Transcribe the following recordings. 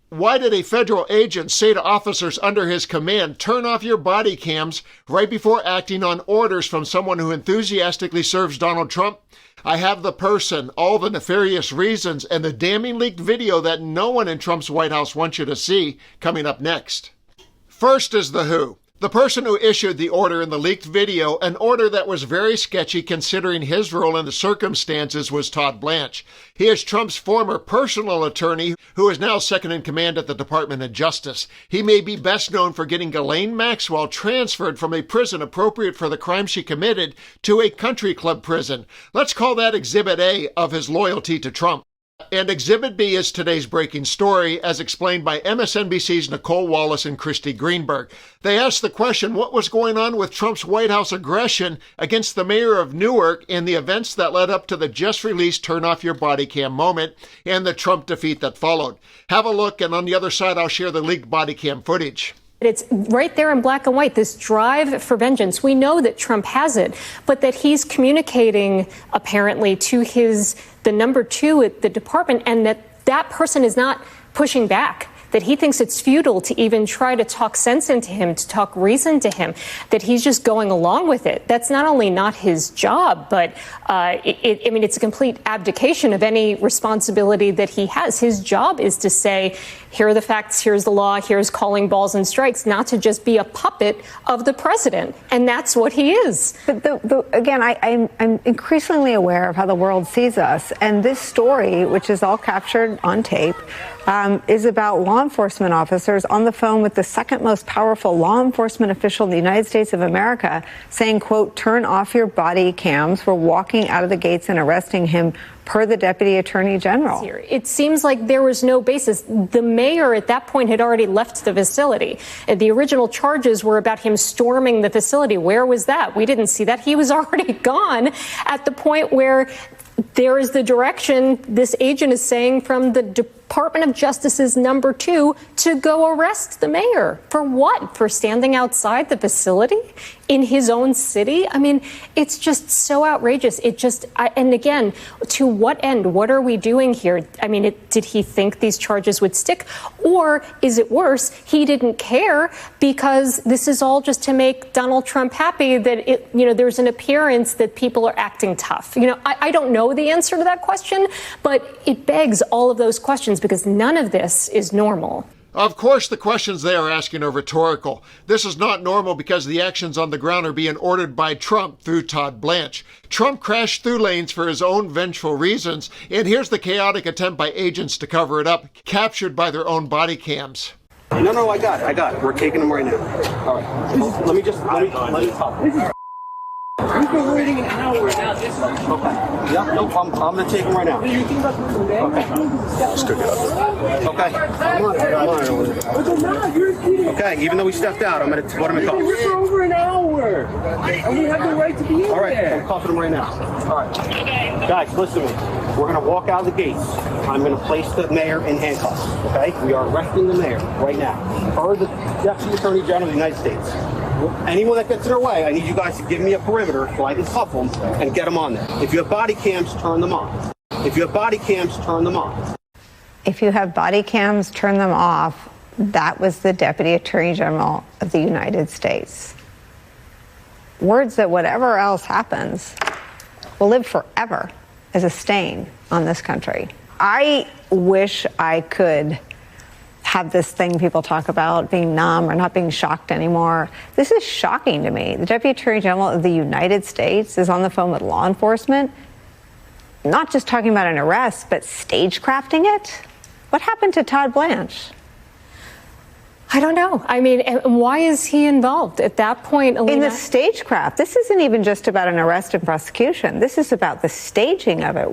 Why did a federal agent say to officers under his command, turn off your body cams right before acting on orders from someone who enthusiastically serves Donald Trump? I have the person, all the nefarious reasons, and the damning leaked video that no one in Trump's White House wants you to see coming up next. First is the who. The person who issued the order in the leaked video, an order that was very sketchy considering his role in the circumstances, was Todd Blanche. He is Trump's former personal attorney who is now second in command at the Department of Justice. He may be best known for getting Ghislaine Maxwell transferred from a prison appropriate for the crime she committed to a country club prison. Let's call that Exhibit A of his loyalty to Trump. And Exhibit B is today's breaking story, as explained by MSNBC's Nicole Wallace and Christy Greenberg. They asked the question, what was going on with Trump's White House aggression against the mayor of Newark in the events that led up to the just-released turn off your body cam moment and the Trump defeat that followed? Have a look, and on the other side, I'll share the leaked body cam footage. It's right there in black and white, this drive for vengeance. We know that Trump has it, but that he's communicating apparently to the number two at the department, and that person is not pushing back, that he thinks it's futile to even try to talk sense into him, to talk reason to him, that he's just going along with it. That's not only not his job, but it's a complete abdication of any responsibility that he has. His job is to say, here are the facts, here's the law, here's calling balls and strikes, not to just be a puppet of the president. And that's what he is. But again, I'm increasingly aware of how the world sees us. And this story, which is all captured on tape, is about law enforcement officers on the phone with the second most powerful law enforcement official in the United States of America saying, quote, turn off your body cams. We're walking out of the gates and arresting him, per the Deputy Attorney General. It seems like there was no basis. The mayor at that point had already left the facility. The original charges were about him storming the facility. Where was that? We didn't see that. He was already gone at the point where there is the direction this agent is saying from the Department of Justice's number two to go arrest the mayor. For what? For standing outside the facility in his own city? I mean, it's just so outrageous. And again, to what end? What are we doing here? I mean, did he think these charges would stick? Or is it worse? He didn't care because this is all just to make Donald Trump happy that there's an appearance that people are acting tough. I don't know the answer to that question, but it begs all of those questions because none of this is normal. Of course, the questions they are asking are rhetorical. This is not normal because the actions on the ground are being ordered by Trump through Todd Blanche. Trump crashed through lanes for his own vengeful reasons, and here's the chaotic attempt by agents to cover it up, captured by their own body cams. No, I got it. We're taking them right now. All right. Let me talk. We've been waiting an hour now. Okay. Yeah, no problem. I'm going to take them right now. You think about this today? Okay. Let's go get up. Okay. I'm on it. Okay, even though we stepped out, I'm going to let him talk. We're for over an hour. And we have the right to be in there. All right, I'm cuffing him right now. All right. Guys, listen to me. We're going to walk out of the gates. I'm going to place the mayor in handcuffs, okay? We are arresting the mayor right now. Per the Deputy Attorney General of the United States. Anyone that gets in our way, I need you guys to give me a perimeter so I can cuff them and get them on there. If you have body cams, turn them on. If you have body cams, turn them on. If you have body cams, turn them off. That was the Deputy Attorney General of the United States. Words that whatever else happens will live forever as a stain on this country. I wish I could have this thing people talk about, being numb or not being shocked anymore. This is shocking to me. The Deputy Attorney General of the United States is on the phone with law enforcement, not just talking about an arrest, but stagecrafting it. What happened to Todd Blanche? I don't know. I mean, why is he involved at that point, Alina? In the stagecraft. This isn't even just about an arrest and prosecution. This is about the staging of it.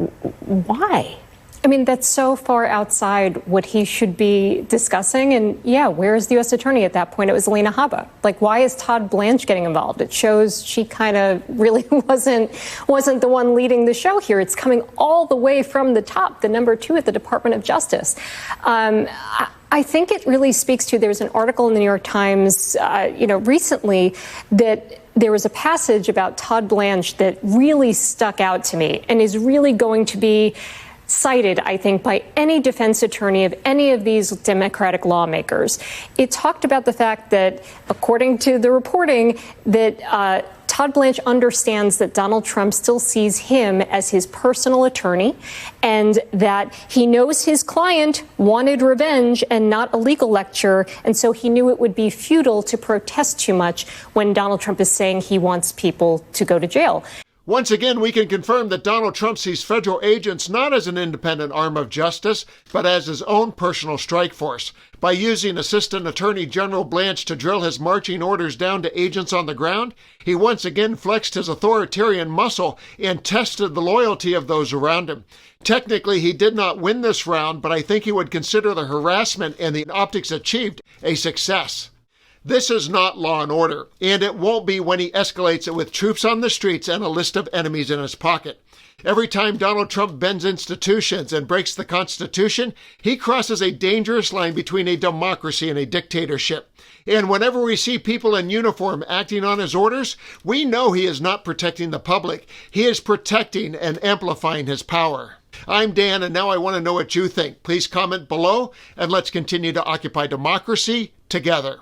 Why? I mean, that's so far outside what he should be discussing. And yeah, where is the U.S. attorney at that point? It was Alina Habba. Like, why is Todd Blanche getting involved? It shows she kind of really wasn't the one leading the show here. It's coming all the way from the top, the number two at the Department of Justice. I think it really speaks to, there's an article in the New York Times, recently that there was a passage about Todd Blanche that really stuck out to me and is really going to be cited, I think, by any defense attorney of any of these Democratic lawmakers. It talked about the fact that, according to the reporting, that Todd Blanche understands that Donald Trump still sees him as his personal attorney, and that he knows his client wanted revenge and not a legal lecture, and so he knew it would be futile to protest too much when Donald Trump is saying he wants people to go to jail. Once again, we can confirm that Donald Trump sees federal agents not as an independent arm of justice, but as his own personal strike force. By using Assistant Attorney General Blanche to drill his marching orders down to agents on the ground, he once again flexed his authoritarian muscle and tested the loyalty of those around him. Technically, he did not win this round, but I think he would consider the harassment and the optics achieved a success. This is not law and order, and it won't be when he escalates it with troops on the streets and a list of enemies in his pocket. Every time Donald Trump bends institutions and breaks the Constitution, he crosses a dangerous line between a democracy and a dictatorship. And whenever we see people in uniform acting on his orders, we know he is not protecting the public. He is protecting and amplifying his power. I'm Dan, and now I want to know what you think. Please comment below, and let's continue to occupy democracy together.